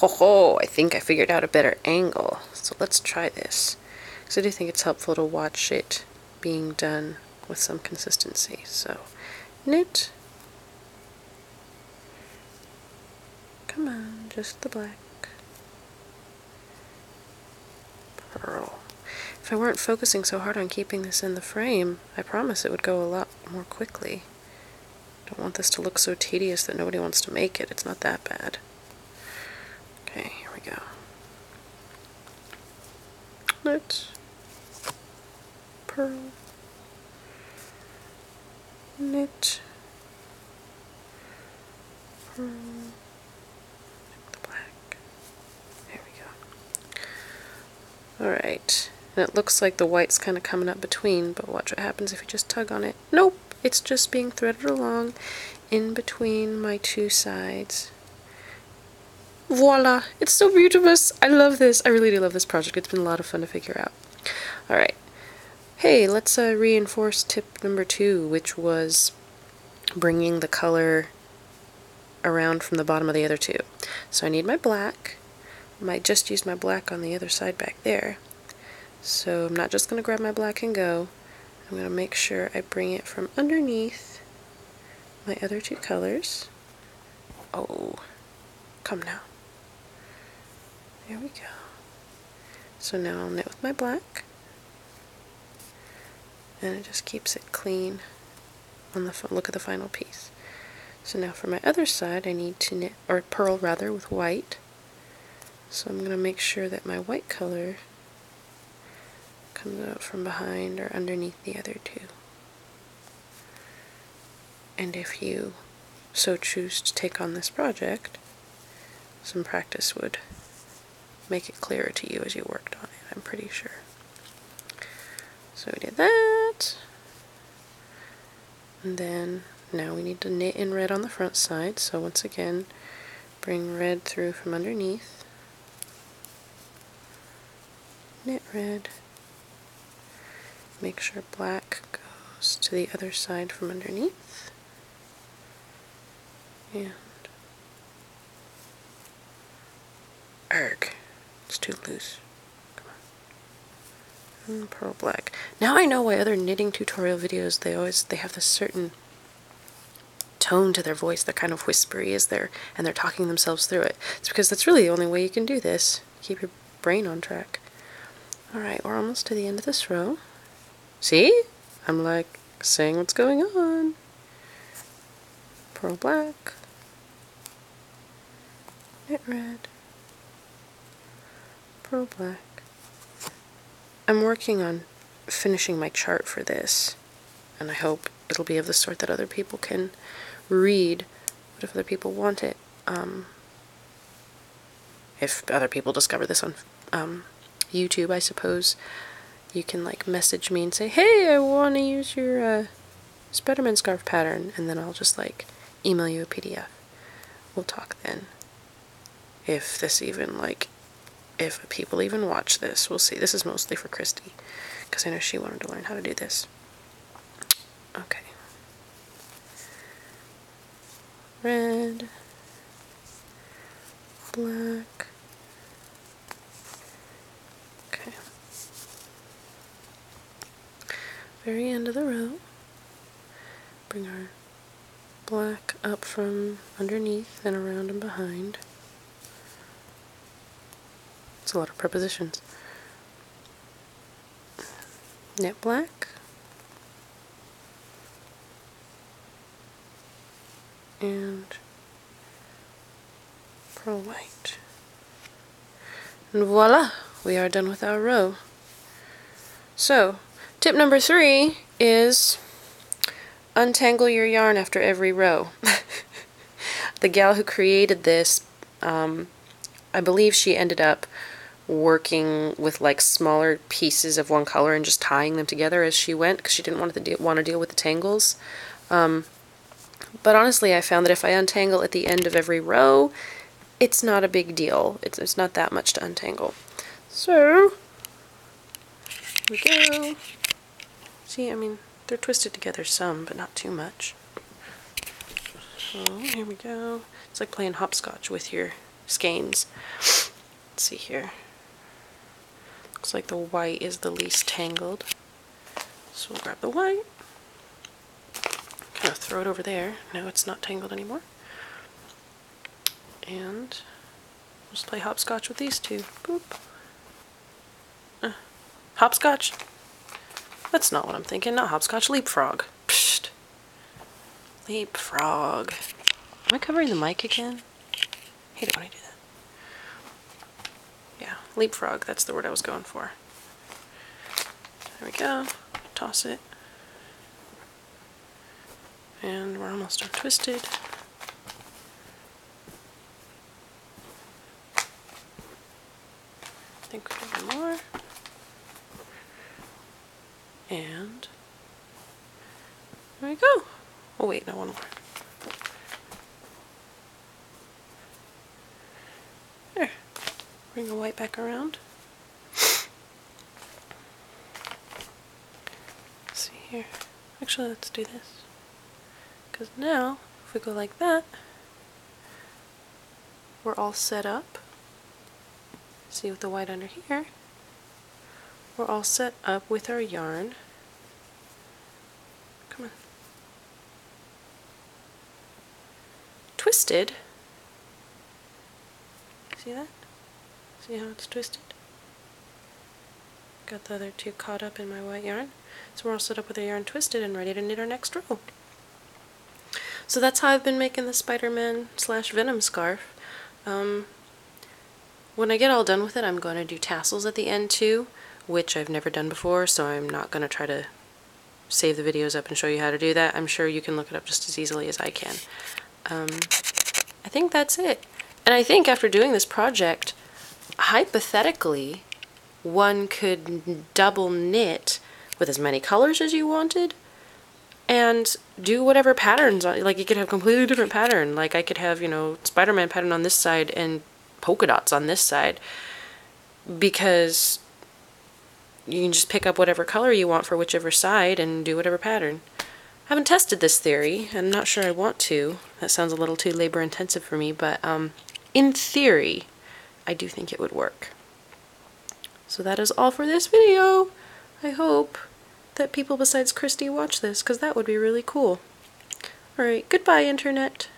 Ho ho, I think I figured out a better angle. So let's try this. Because I do think it's helpful to watch it being done with some consistency. So, knit. Come on, just the black. Purl. If I weren't focusing so hard on keeping this in the frame, I promise it would go a lot more quickly. Don't want this to look so tedious that nobody wants to make it. It's not that bad. Okay, here we go. Knit. Purl. Knit. Purl. The black. There we go. Alright. And it looks like the white's kind of coming up between, but watch what happens if you just tug on it. Nope! It's just being threaded along in between my two sides. Voila! It's so beautiful! I love this! I really do love this project. It's been a lot of fun to figure out. Alright. Hey, let's reinforce tip number 2, which was bringing the color around from the bottom of the other two. So I need my black. I might just use my black on the other side back there. So I'm not just going to grab my black and go. I'm going to make sure I bring it from underneath my other two colors. Oh, come now. There we go. So now I'll knit with my black. And it just keeps it clean on the look at the final piece. So now for my other side I need to knit, or purl rather, with white. So I'm going to make sure that my white color comes out from behind or underneath the other two. And if you so choose to take on this project, some practice would make it clearer to you as you worked on it, I'm pretty sure. So we did that. And then now we need to knit in red on the front side. So once again, bring red through from underneath. Knit red. Make sure black goes to the other side from underneath. And arg, it's too loose. Come on. And pearl black. Now I know why other knitting tutorial videos they have this certain tone to their voice. They're kind of whispery as they're talking themselves through it. It's because that's really the only way you can do this. Keep your brain on track. Alright, we're almost to the end of this row. See? I'm like saying what's going on. Pearl black. Knit red. Pearl black. I'm working on finishing my chart for this, and I hope it'll be of the sort that other people can read. What if other people want it? If other people discover this on YouTube, I suppose you can like message me and say, hey, I want to use your Spider-Man scarf pattern, and then I'll just like email you a PDF. We'll talk then. If this even like, if people even watch this, we'll see. This is mostly for Christy, because I know she wanted to learn how to do this. Okay. Red. Black. Okay. Very end of the row. Bring our black up from underneath and around and behind. It's a lot of prepositions. Knit black. And pearl white. And voila! We are done with our row. So, tip number 3 is untangle your yarn after every row. The gal who created this, I believe she ended up working with like smaller pieces of one color and just tying them together as she went, because she didn't want to deal with the tangles. But honestly, I found that if I untangle at the end of every row, it's not a big deal. It's not that much to untangle. So, here we go. See, I mean, they're twisted together some, but not too much. So, here we go. It's like playing hopscotch with your skeins. Let's see here. Looks like the white is the least tangled. So we'll grab the white. Kind of throw it over there. No, it's not tangled anymore. And just play hopscotch with these two. Boop. Hopscotch? That's not what I'm thinking. Not hopscotch. Leapfrog. Psst. Leapfrog. Am I covering the mic again? I hate it when I do that. Yeah, leapfrog. That's the word I was going for. There we go. Toss it. And we're almost done twisted. I think we have one more. And there we go. Oh wait, no, one more. There. Bring the white back around. Let's see here. Actually, let's do this. Because now, if we go like that, we're all set up. See with the white under here, we're all set up with our yarn. Come on. Twisted. See that? See how it's twisted? Got the other two caught up in my white yarn. So we're all set up with our yarn twisted and ready to knit our next row. So that's how I've been making the Spider-Man / Venom scarf. When I get all done with it, I'm going to do tassels at the end too, which I've never done before, so I'm not going to try to save the videos up and show you how to do that. I'm sure you can look it up just as easily as I can. I think that's it. And I think after doing this project, hypothetically, one could double knit with as many colors as you wanted and do whatever patterns. Like you could have completely different pattern. Like I could have, you know, Spider-Man pattern on this side and polka dots on this side, because you can just pick up whatever color you want for whichever side and do whatever pattern. I haven't tested this theory. I'm not sure I want to. That sounds a little too labor intensive for me, but in theory, I do think it would work. So that is all for this video. I hope that people besides Christy watch this, because that would be really cool. Alright, goodbye, Internet.